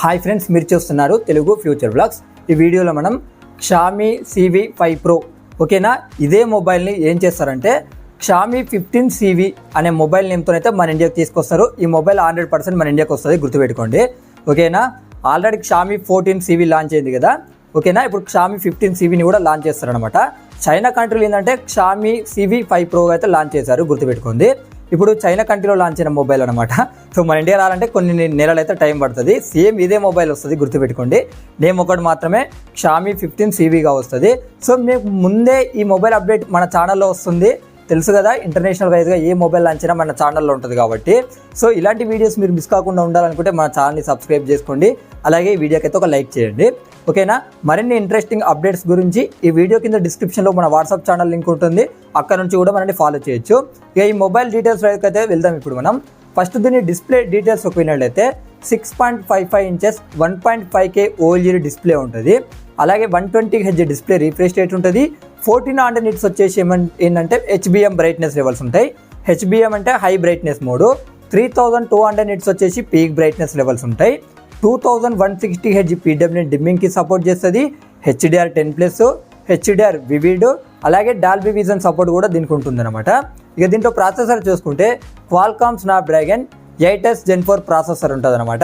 Hi friends, మీరు చూస్తున్నారు Telugu future blogs. ఈ వీడియోలో మనం Xiaomi CV5 Pro ఓకేనా, ఇదే మొబైల్ని ఏం చేస్తారంటే Xiaomi 15CV అనే మొబైల్ నేమ్తో అయితే మన ఇండియాకి తీసుకొస్తారు. ఈ మొబైల్ 100% మన ఇండియాకి వస్తుంది, గుర్తుపెట్టుకోండి ఓకేనా. ఆల్రెడీ Xiaomi 14CV లాంచ్ అయింది కదా ఓకేనా. ఇప్పుడు Xiaomi 15CVని కూడా లాంచ్ చేస్తారనమాట. చైనా కంట్రీలో ఏంటంటే Xiaomi CV5 Pro అయితే లాంచ్ చేశారు, గుర్తుపెట్టుకోండి. ఇప్పుడు చైనా కంట్రీలో లాంచ్ అయిన మొబైల్ అనమాట. సో మన ఇండియా రావాలంటే కొన్ని నెలలు అయితే టైం పడుతుంది. సేమ్ ఇదే మొబైల్ వస్తుంది, గుర్తుపెట్టుకోండి. నేమ్ ఒకటి మాత్రమే Xiaomi 15CVగా వస్తుంది. సో మీకు ముందే ఈ మొబైల్ అప్డేట్ మన ఛానల్లో వస్తుంది, తెలుసు కదా. ఇంటర్నేషనల్ వైజ్గా ఏ మొబైల్ లాంచ్ అయినా మన ఛానల్లో ఉంటుంది కాబట్టి. సో ఇలాంటి వీడియోస్ మీరు మిస్ కాకుండా ఉండాలనుకుంటే మన ఛానల్ని సబ్స్క్రైబ్ చేసుకోండి. అలాగే ఈ వీడియోకి అయితే ఒక లైక్ చేయండి ఓకేనా. మరిన్ని ఇంట్రెస్టింగ్ అప్డేట్స్ గురించి ఈ వీడియో కింద డిస్క్రిప్షన్లో మన వాట్సాప్ ఛానల్ లింక్ ఉంటుంది, అక్కడ నుంచి కూడా మనల్ని ఫాలో చేయొచ్చు. ఇక ఈ మొబైల్ డీటెయిల్స్ అయితే వెళ్దాం. ఇప్పుడు మనం ఫస్ట్ దీని డిస్ప్లే డీటెయిల్స్ విన్నట్లయితే 6.55 ఇంచెస్ 1.5K OLED డిస్ప్లే ఉంటుంది. అలాగే 120Hz డిస్ప్లే రిఫ్రెష్ రేట్ ఉంటుంది. 1400 నిట్స్ వచ్చేసి ఏంటంటే HBM బ్రైట్నెస్ లెవెల్స్ ఉంటాయి. HBM అంటే హై బ్రైట్నెస్ మోడు. 3200 నిట్స్ వచ్చేసి పీక్ బ్రైట్నెస్ లెవెల్స్ ఉంటాయి. 2160Hz PWM డిమ్మింగ్కి సపోర్ట్ చేస్తుంది. HDR10+, HDR వివిడ్, అలాగే డాల్బీ విజన్ సపోర్ట్ కూడా దీనికి ఉంటుంది అనమాట. ఇక దీంట్లో ప్రాసెసర్ చూసుకుంటే Qualcomm Snapdragon 8s Gen 4 processor ఉంటుంది అనమాట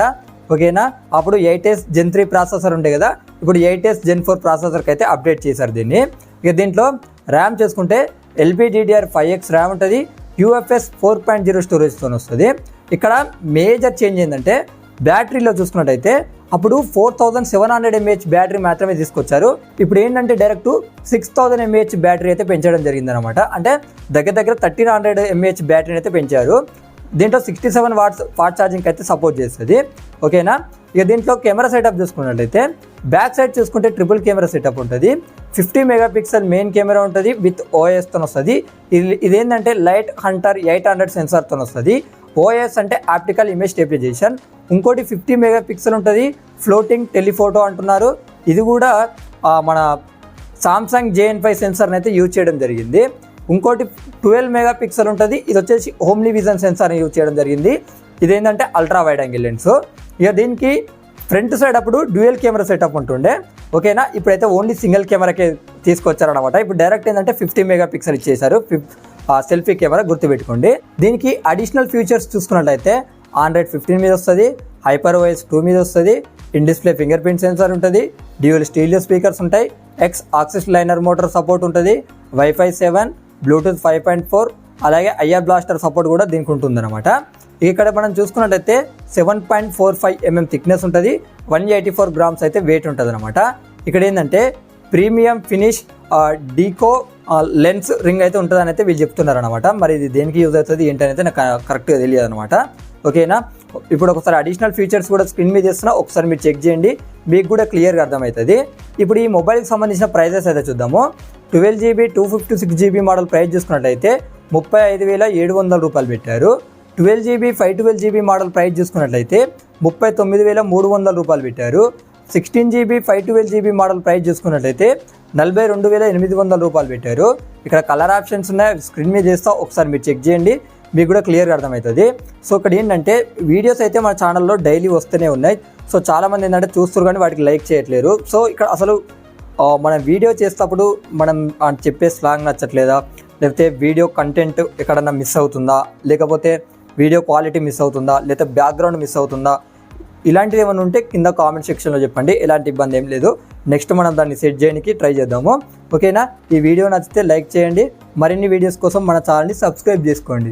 ఓకేనా. అప్పుడు 8s Gen 3 ప్రాసెసర్ ఉండే కదా, ఇప్పుడు 8s Gen 4 ప్రాసెసర్కి అయితే అప్డేట్ చేశారు దీన్ని. ఇక దీంట్లో ర్యామ్ చూసుకుంటే LPDDR5X ర్యామ్ ఉంటుంది. UFS 4.0 స్టోరేజ్తో వస్తుంది. ఇక్కడ మేజర్ చేంజ్ ఏంటంటే బ్యాటరీలో చూసుకున్నట్టయితే అప్పుడు 4700 mAh బ్యాటరీ మాత్రమే తీసుకొచ్చారు. ఇప్పుడు ఏంటంటే డైరెక్ట్ 6000 mAh బ్యాటరీ అయితే పెంచడం జరిగిందనమాట. అంటే దగ్గర 1300 mAh బ్యాటరీని అయితే పెంచారు. దీంట్లో 67 వాట్స్ ఫాస్ట్ ఛార్జింగ్ అయితే సపోర్ట్ చేస్తుంది ఓకేనా. ఇక దీంట్లో కెమెరా సెటప్ చూసుకున్నట్లయితే బ్యాక్ సైడ్ చూసుకుంటే ట్రిపుల్ కెమెరా సెటప్ ఉంటుంది. 50 మెగాపిక్సెల్ మెయిన్ కెమెరా ఉంటుంది విత్ OISతో వస్తుంది. ఇదేంటంటే లైట్ హంటర్ 800 సెన్సార్తో వస్తుంది. OIS అంటే ఆప్టికల్ ఇమేజ్ స్టెబిలైజేషన్. ఇంకోటి 50 మెగాపిక్సెల్ ఉంటుంది, ఫ్లోటింగ్ టెలిఫోటో అంటున్నారు. ఇది కూడా మన సామ్సంగ్ JN5 సెన్సార్ని అయితే యూజ్ చేయడం జరిగింది. ఇంకోటి 12 మెగాపిక్సెల్ ఉంటుంది, ఇది వచ్చేసి ఓమ్ని విజన్ సెన్సార్ని యూజ్ చేయడం జరిగింది. ఇదేంటంటే అల్ట్రా వైడ్ యాంగిల్ లెన్స్. ఇక దీనికి ఫ్రంట్ సైడ్ అప్పుడు డ్యూయల్ కెమెరా సెటప్ ఉంటుండే ఓకేనా. ఇప్పుడైతే ఓన్లీ సింగిల్ కెమెరాకే తీసుకొచ్చారనమాట. ఇప్పుడు డైరెక్ట్ ఏంటంటే 50 మెగాపిక్సెల్ ఇచ్చేసారు సెల్ఫీ కెమెరా, గుర్తుపెట్టుకోండి. దీనికి అడిషనల్ ఫీచర్స్ చూసుకున్నట్లయితే Android 15 మీద వస్తుంది, HyperOS 2 మీద వస్తుంది, in display finger print censor ఉంటుంది, డ్యూయల్ స్టీరియో స్పీకర్స్ ఉంటాయి, X axis liner motor support ఉంటుంది, Wi-Fi 7, Bluetooth 5.4, అలాగే IR బ్లాస్టర్ సపోర్ట్ కూడా దీనికి ఉంటుందన్నమాట. ఇక్కడ మనం చూసుకున్నట్లయితే 7.45 mm థిక్నెస్ ఉంటుంది, 184 grams అయితే వెయిట్ ఉంటుంది అనమాట. ఇక్కడ ఏంటంటే ప్రీమియం ఫినిష్ డీకో లెన్స్ రింగ్ అయితే ఉంటుందని అయితే వీళ్ళు చెప్తున్నారు అనమాట. మరి ఇది దేనికి యూజ్ అవుతుంది ఏంటనేది నాకు కరెక్ట్గా తెలియదు అనమాట ఓకేనా. ఇప్పుడు ఒకసారి అడిషనల్ ఫీచర్స్ కూడా స్క్రీన్ మీద చేస్తున్నా, ఒకసారి మీరు చెక్ చేయండి, మీకు కూడా క్లియర్గా అర్థమవుతుంది. ఇప్పుడు ఈ మొబైల్కి సంబంధించిన ప్రైజెస్ అయితే చూద్దాము. 12GB 256GB మోడల్ ప్రైస్ చూసుకున్నట్లయితే 35,700 రూపాయలు పెట్టారు. 12GB 512GB మోడల్ ప్రైస్ చూసుకున్నట్లయితే 39,300 రూపాయలు పెట్టారు. 16GB 512GB మోడల్ ప్రైస్ చూసుకున్నట్లయితే 42,800 రూపాయలు పెట్టారు. ఇక్కడ కలర్ ఆప్షన్స్ ఉన్నాయి, స్క్రీన్ మీద చేస్తా, ఒకసారి మీరు చెక్ చేయండి, మీకు కూడా క్లియర్గా అర్థమవుతుంది. సో ఇక్కడ ఏంటంటే వీడియోస్ అయితే మన ఛానల్లో డైలీ వస్తూనే ఉన్నాయి. సో చాలామంది ఏంటంటే చూస్తారు కానీ వాటికి లైక్ చేయట్లేరు. సో ఇక్కడ అసలు మనం వీడియో చేసేటప్పుడు మనం చెప్పే స్లాంగ్ నచ్చట్లేదా, లేకపోతే వీడియో కంటెంట్ ఎక్కడన్నా మిస్ అవుతుందా, లేకపోతే వీడియో క్వాలిటీ మిస్ అవుతుందా, లేకపోతే బ్యాక్గ్రౌండ్ మిస్ అవుతుందా, ఇలాంటిది ఏమైనా ఉంటే కింద కామెంట్ సెక్షన్లో చెప్పండి. ఎలాంటి ఇబ్బంది ఏం లేదు. నెక్స్ట్ మనం దాన్ని సెట్ చేయడానికి ట్రై చేద్దాము ఓకేనా. ఈ వీడియో నచ్చితే లైక్ చేయండి. మరిన్ని వీడియోస్ కోసం మన ఛానల్ని సబ్స్క్రైబ్ చేసుకోండి.